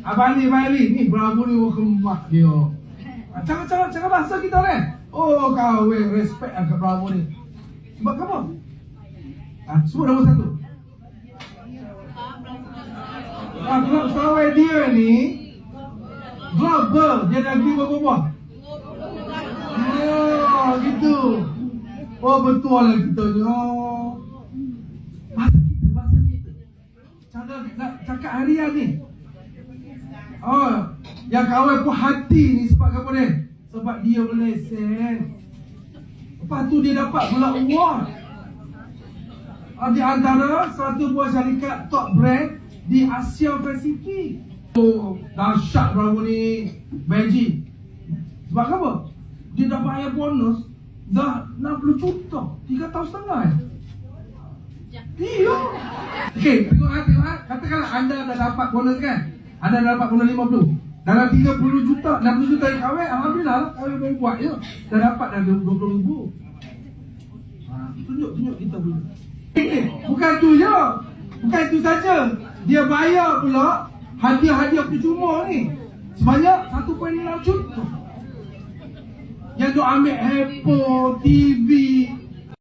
Balik ni Bravo ni kembak dia. Cakap bahasa kita ni. Oh kau respect ke Bravo ni. Sebab apa? Sebut nombor satu. Club Sarawak dia ni global, dia negeri berapa? Oh gitu. Oh betul lah kita ni. Oh. Bahasa kita. Cara nak cakap harian ni. Oh, yang kawan pun hati ni sebab apa ni? Sebab dia berlesen. Lepas tu dia dapat pula award. Di antara satu buah syarikat top brand di Asia Pasifik. Oh, dahsyat Bravo ni, Beji. Sebab apa? Dia dapat bayar bonus dah 60 juta, 3 tahun setengah. Iya. Okey, tengok katakanlah anda dah dapat bonus kan? Anda dah dapat bonus 50. Dalam 30 juta, 60 juta yang kahwin, alhamdulillah kahwin baru buat je. Dah dapat dah 20,000. Tunjuk kita dulu. Bukan tu je. Bukan itu saja. Dia bayar pula hadiah-hadiah percuma ni sebanyak 1.6 juta. Yang tu ambil handphone, TV,